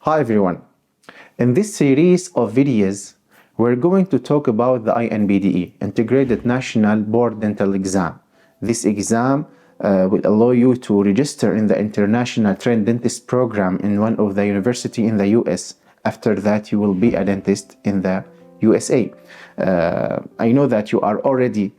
Hi everyone. In this series of videos, we're going to talk about the INBDE, Integrated National Board Dental Exam. This exam will allow you to register in the International Trained Dentist Program in one of the university in the US. After that, you will be a dentist in the USA. I know that you are already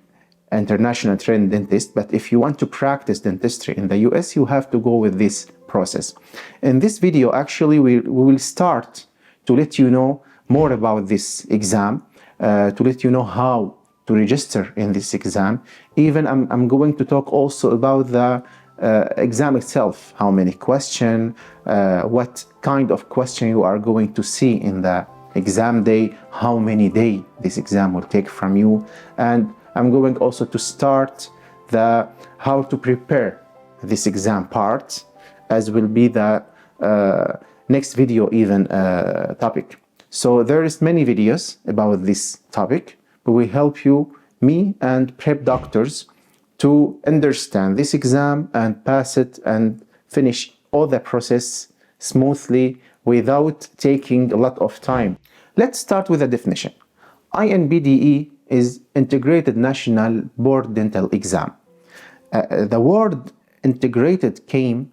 international trained dentist, but if you want to practice dentistry in the US, you have to go with this process. In this video, actually, we will start to let you know more about this exam, to let you know how to register in this exam. Even I'm going to talk also about the exam itself, how many questions, what kind of question you are going to see in the exam day, how many days this exam will take from you, and I'm going also to start the how to prepare this exam part, as will be the next video even topic. So there is many videos about this topic, but we help you, me and prep doctors, to understand this exam and pass it and finish all the process smoothly without taking a lot of time. Let's start with a definition. INBDE is Integrated National Board Dental Exam. The word integrated came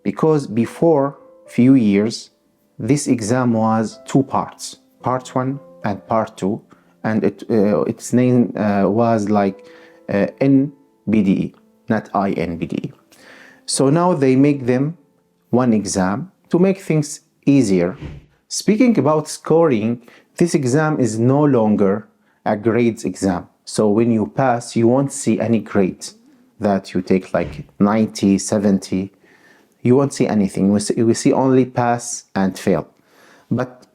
because before few years, this exam was two parts, part 1 and part 2, and its name was like NBDE, not INBDE. So now they make them one exam to make things easier. Speaking about scoring, this exam is no longer a grades exam. So when you pass, you won't see any grades that you take like 90, 70. You won't see anything. You will see only pass and fail. But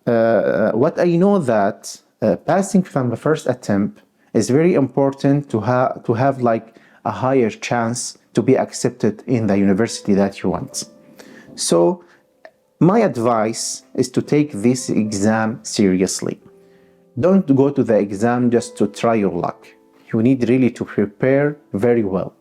what I know that passing from the first attempt is very important to have like a higher chance to be accepted in the university that you want. So my advice is to take this exam seriously. Don't go to the exam just to try your luck. You need really to prepare very well.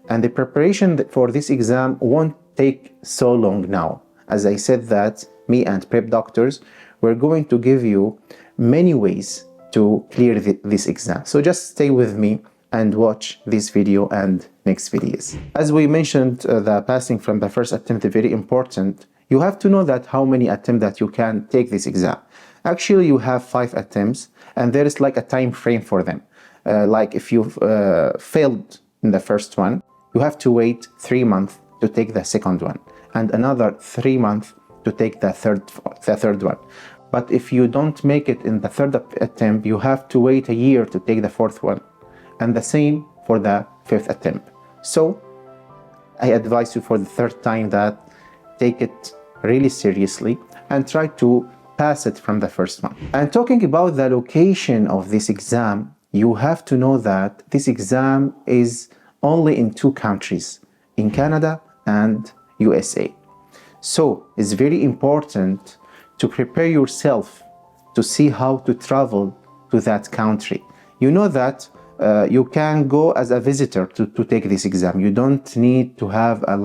And the preparation for this exam won't take so long now. As I said that, me and prep doctors, we're going to give you many ways to clear this exam. So just stay with me and watch this video and next videos. As we mentioned, the passing from the first attempt is very important. You have to know that how many attempts that you can take this exam. Actually, you have 5 attempts, and there is like a time frame for them. Like if you failed in the first one, you have to wait 3 months to take the second one, and another 3 months to take the third one. But if you don't make it in the third attempt, you have to wait a year to take the fourth one, and the same for the 5th attempt. So I advise you for the 3rd time that take it really seriously and try to pass it from the first one. And talking about the location of this exam, you have to know that this exam is only in 2 countries, in Canada and USA. So it's very important to prepare yourself to see how to travel to that country. You know that you can go as a visitor to take this exam. You don't need to have a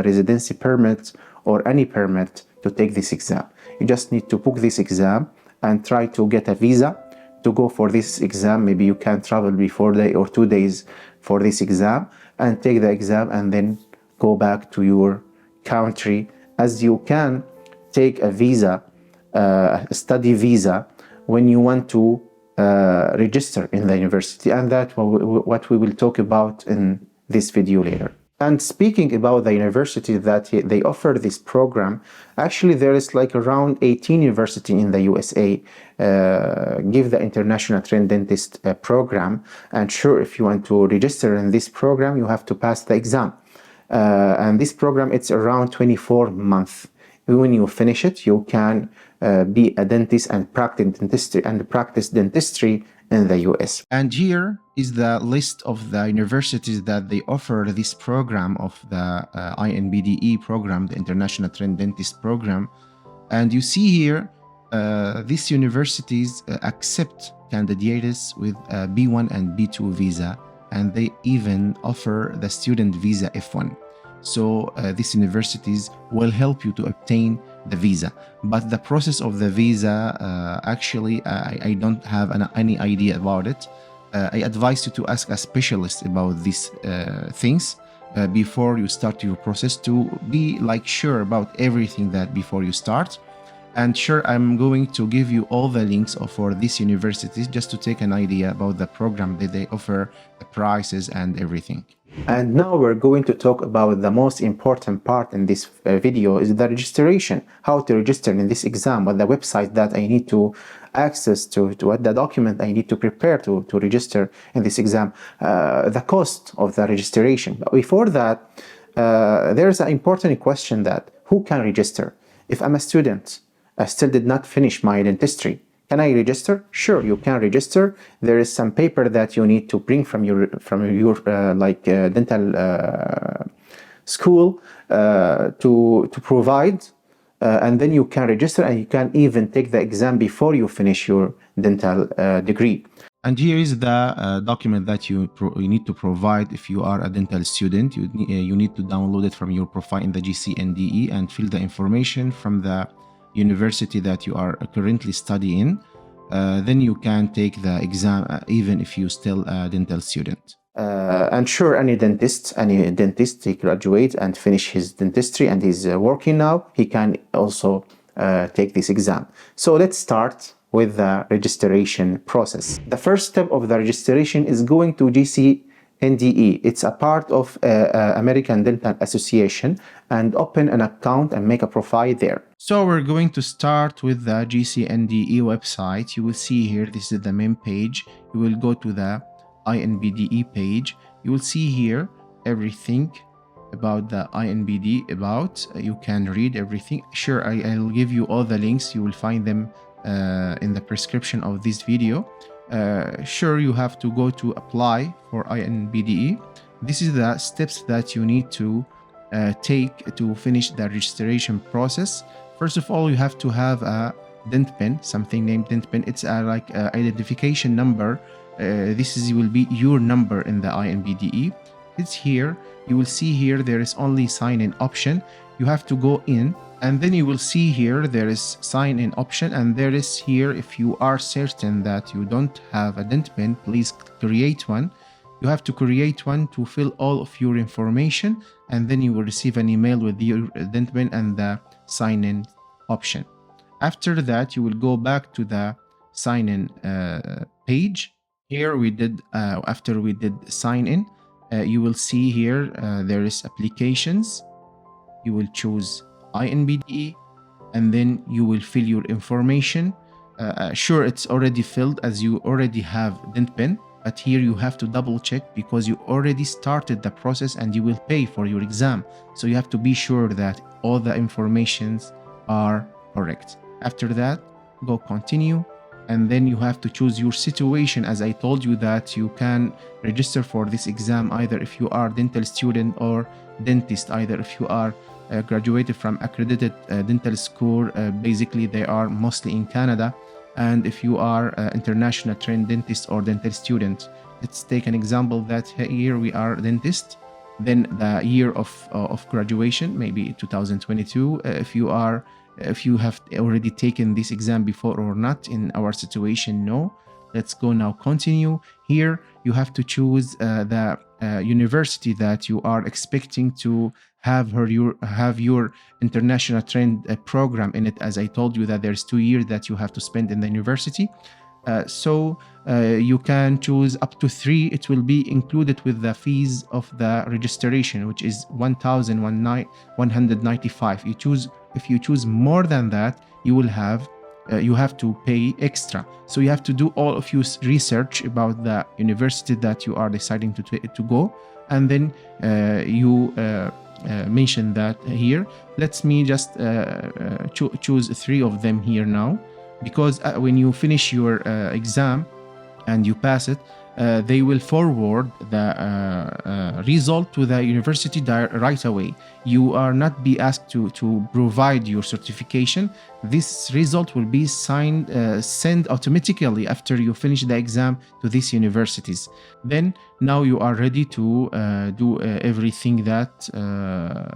residency permit or any permit to take this exam. You just need to book this exam and try to get a visa to go for this exam. Maybe you can travel before day or 2 days for this exam and take the exam and then go back to your country, as you can take a visa, a study visa, when you want to register in the university, and that's what we will talk about in this video later. And speaking about the university that they offer this program, actually there is like around 18 universities in the USA give the International Trained Dentist program. And sure, if you want to register in this program, you have to pass the exam. And this program, it's around 24 months. When you finish it, you can be a dentist and practice dentistry in the US. And here is the list of the universities that they offer this program of the INBDE program, the International Trained Dentist program. And you see here, these universities accept candidates with a B1 and B2 visa, and they even offer the student visa F1. So these universities will help you to obtain the visa. But the process of the visa, actually, I don't have any idea about it. I advise you to ask a specialist about these things before you start your process, to be like sure about everything that before you start. And sure, I'm going to give you all the links for these universities just to take an idea about the program that they offer, the prices and everything. And now we're going to talk about the most important part in this video, is the registration. How to register in this exam, what the website that I need to access to what the document I need to prepare to register in this exam, the cost of the registration. But before that, there's an important question, that who can register? If I'm a student, I still did not finish my dentistry, can I register? Sure, you can register. There is some paper that you need to bring from your dental school to provide, and then you can register, and you can even take the exam before you finish your dental degree. And here is the document that you need to provide if you are a dental student. You need to download it from your profile in the INBDE and fill the information from the university that you are currently studying. Then you can take the exam even if you're still a dental student. And sure, any dentist he graduate and finish his dentistry and he's working now, he can also take this exam. So let's start with the registration process. The first step of the registration is going to INBDE. It's a part of American Dental Association, and open an account and make a profile there. So we're going to start with the INBDE website. You will see here, this is the main page. You will go to the INBDE page. You will see here everything about the INBDE, about. You can read everything. Sure, I'll give you all the links. You will find them in the description of this video. Sure, you have to go to apply for INBDE. This is the steps that you need to take to finish the registration process. First of all, you have to have a dent pen, something named dent pen. It's like identification number. This will be your number in the INBDE. It's here. You will see here there is only sign in option. You have to go in, and then you will see here there is sign in option, and there is here, if you are certain that you don't have a dent pen, please create one. You have to create one to fill all of your information, and then you will receive an email with your dent pen and the sign in option. After that, you will go back to the sign in page. Here we did, after we did sign in, you will see here there is applications. You will choose INBDE, and then you will fill your information. Sure, it's already filled as you already have dent pen, but here you have to double check because you already started the process and you will pay for your exam. So you have to be sure that all the informations are correct. After that, go continue, and then you have to choose your situation. As I told you that you can register for this exam either if you are dental student or dentist, either if you are graduated from accredited dental school. Basically they are mostly in Canada, and if you are international trained dentist or dental student. Let's take an example that here we are dentist, then the year of graduation, maybe 2022. If you have already taken this exam before or not. In our situation, no. Let's go now continue. Here you have to choose the university that you are expecting to have your international trained program in it. As I told you that there's 2 years that you have to spend in the university. So you can choose up to 3. It will be included with the fees of the registration, which is $1,195. If you choose more than that, you have to pay extra. So you have to do all of your research about the university that you are deciding to go, and then you mention that here. Let me just choose 3 of them here now, because when you finish your exam and you pass it, they will forward the result to the university right away. You are not be asked to provide your certification. This result will be sent automatically after you finish the exam to these universities. Then now you are ready to do everything that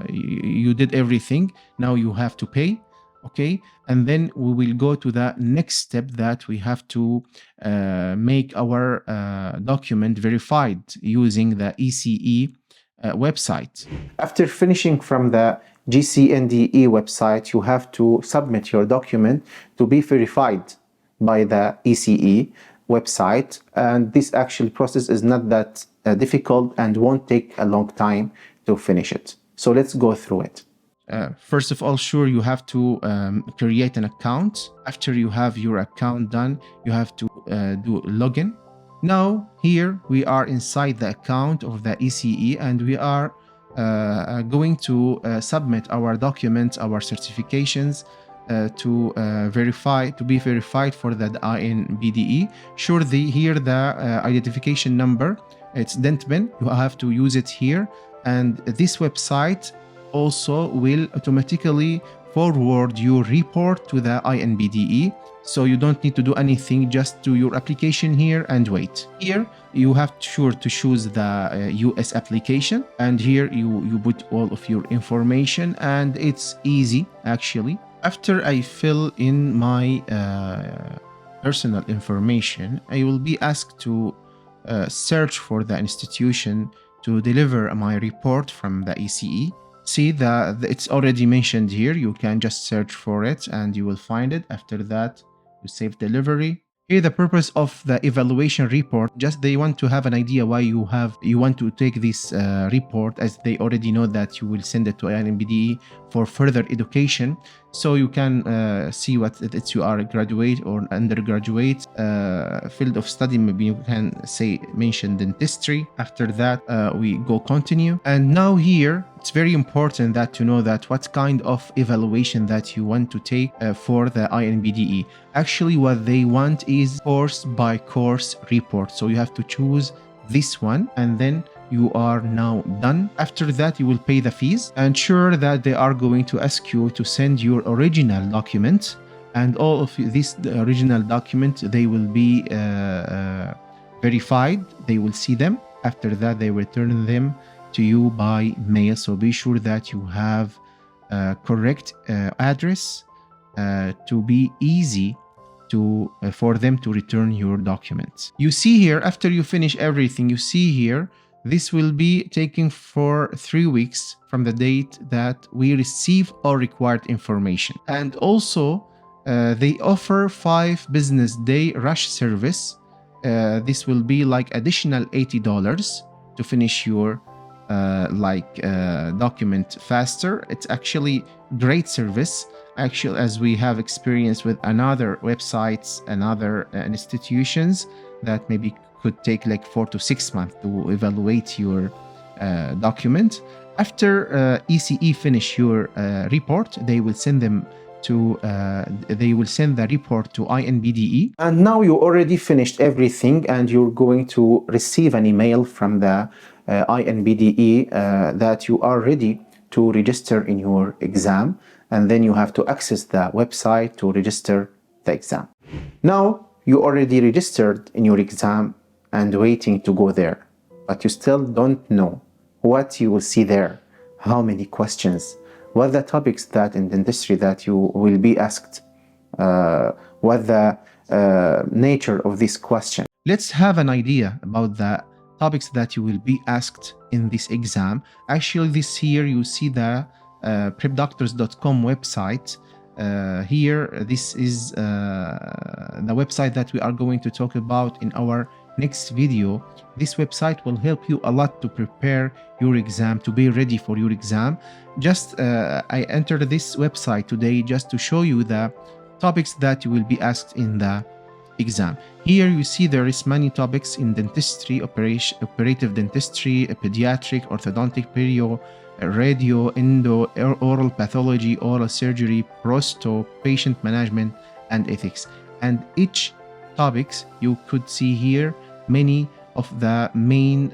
you did everything. Now you have to pay. Okay, and then we will go to the next step, that we have to make our document verified using the ECE website. After finishing from the GCNDE website, you have to submit your document to be verified by the ECE website, and this actual process is not that difficult and won't take a long time to finish it. So let's go through it. First of all, sure, you have to create an account. After you have your account done, you have to do login. Now here we are inside the account of the ECE, and we are going to submit our documents, our certifications to be verified for the INBDE. Sure, here the identification number, it's DentBin. You have to use it here, and this website also will automatically forward your report to the INBDE, so you don't need to do anything, just do your application here and wait. Here you have to choose the US application, and here you put all of your information, and it's easy actually. After I fill in my personal information, I will be asked to search for the institution to deliver my report from the ECE. See that it's already mentioned here. You can just search for it and you will find it. After that, you save delivery. Here, the purpose of the evaluation report, just they want to have an idea why you want to take this report, as they already know that you will send it to INBDE for further education. So you can see what it's, you are a graduate or undergraduate field of study. Maybe you can say mention dentistry. After that, we go continue. And now here, it's very important that to know that what kind of evaluation that you want to take for the INBDE. Actually, what they want is course by course report. So you have to choose this one, and then you are now done. After that, you will pay the fees, and sure that they are going to ask you to send your original document, and all of this original document, they will be verified. They will see them. After that, they return them to you by mail. So be sure that you have correct address to be easy to for them to return your documents. You see here, after you finish everything, you see here, this will be taking for 3 weeks from the date that we receive all required information. And also, they offer 5 business day rush service. This will be like additional $80 to finish your document faster. It's actually great service. Actually, as we have experience with another websites and other institutions that maybe could take like 4 to 6 months to evaluate your document. After ECE finish your report, they will send them to they will send the report to INBDE. And now you already finished everything, and you're going to receive an email from the INBDE that you are ready to register in your exam, and then you have to access the website to register the exam. Now you already registered in your exam and waiting to go there, but you still don't know what you will see there, how many questions, what the topics that in dentistry that you will be asked, what the nature of this question. Let's have an idea about the topics that you will be asked in this exam. Actually, this here you see the prepdoctors.com website. Here, this is the website that we are going to talk about in our next video. This website will help you a lot to prepare your exam, to be ready for your exam. Just I entered this website today just to show you the topics that you will be asked in the exam. Here you see there is many topics in dentistry, operative dentistry, pediatric, orthodontic, perio, radio, endo, oral pathology, oral surgery, prosto, patient management, and ethics. And each topics you could see here many of the main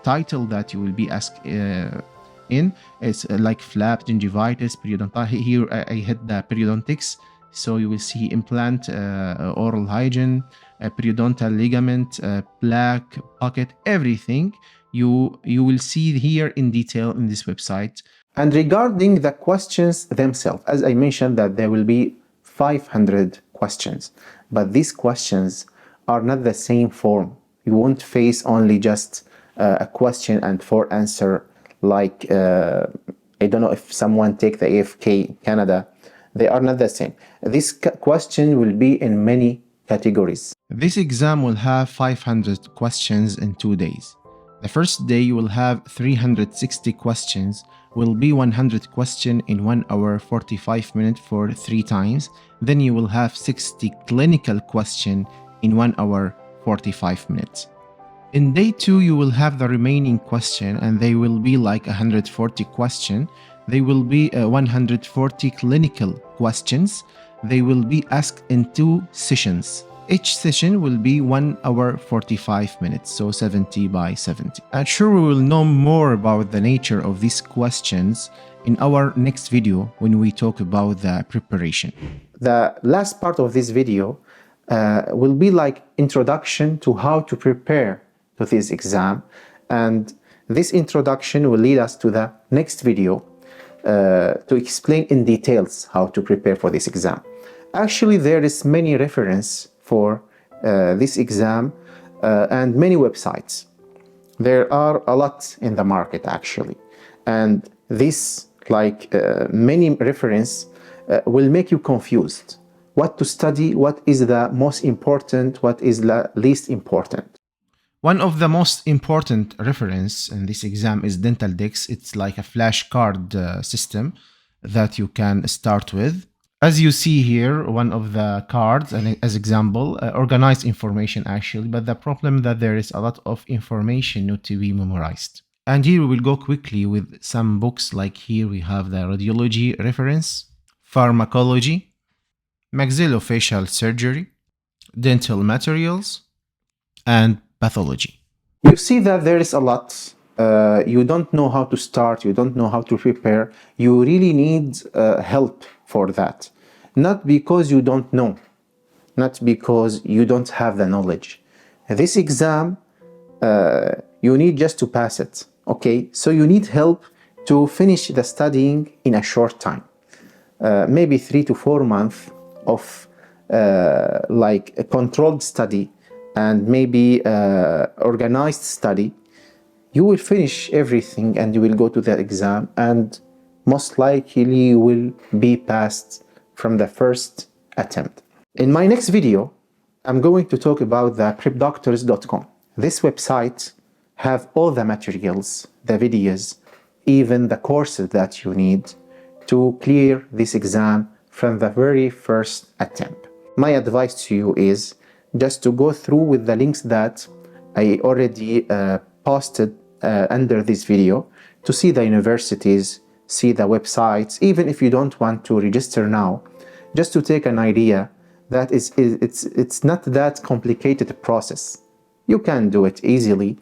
title that you will be asked in. It's like flap, gingivitis, periodontitis. Here I had the periodontics. So you will see implant, oral hygiene, periodontal ligament, plaque, pocket, everything you will see here in detail in this website. And regarding the questions themselves, as I mentioned that there will be 500 questions, but these questions are not the same form. You won't face only just a question and 4 answer like I don't know if someone take the AFK Canada. They are not the same. This question will be in many categories. This exam will have 500 questions in 2 days. The first day you will have 360 questions, will be 100 questions in 1 hour 45 minutes for 3 times. Then you will have 60 clinical questions in 1 hour 45 minutes. In day 2 you will have the remaining question and they will be like 140 questions. They will be 140 clinical questions. They will be asked in 2 sessions. Each session will be 1 hour 45 minutes, so 70 by 70. And sure, we will know more about the nature of these questions in our next video when we talk about the preparation. The last part of this video will be like introduction to how to prepare to this exam, and this introduction will lead us to the next video to explain in details how to prepare for this exam. Actually, there is many reference for this exam and many websites. There are a lot in the market actually, and this like many reference will make you confused. What to study, what is the most important, what is the least important. One of the most important reference in this exam is DentalDix. It's like a flashcard system that you can start with. As you see here, one of the cards, and as example, organized information actually, but the problem that there is a lot of information not to be memorized. And here we will go quickly with some books, like here we have the radiology reference, pharmacology, maxillofacial surgery, dental materials, and pathology. You see that there is a lot. You don't know how to start, you don't know how to prepare. You really need help for that. Not because you don't know, not because you don't have the knowledge. This exam, you need just to pass it, okay? So you need help to finish the studying in a short time. Maybe 3 to 4 months of like a controlled study and maybe organized study. You will finish everything and you will go to the exam, and most likely you will be passed from the first attempt. In my next video, I'm going to talk about the prepdoctors.com. This website have all the materials, the videos, even the courses that you need to clear this exam from the very first attempt. My advice to you is just to go through with the links that I already posted under this video, to see the universities, see the websites, even if you don't want to register now, just to take an idea that it's not that complicated process. You can do it easily.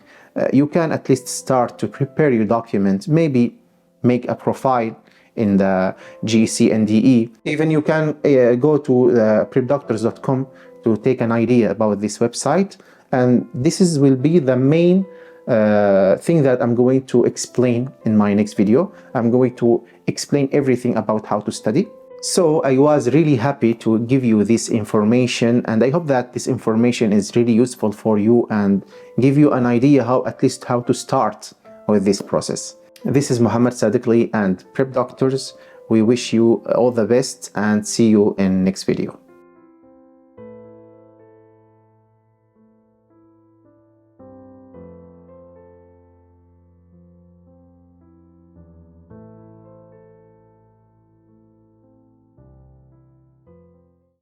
You can at least start to prepare your document, maybe make a profile in the INBDE. Even you can go to prepdoctors.com to take an idea about this website, and will be the main thing that I'm going to explain in my next video. I'm going to explain everything about how to study. So I was really happy to give you this information, and I hope that this information is really useful for you and give you an idea at least how to start with this process. This is Mohammed Sadiqli and Prep Doctors. We wish you all the best and see you in next video.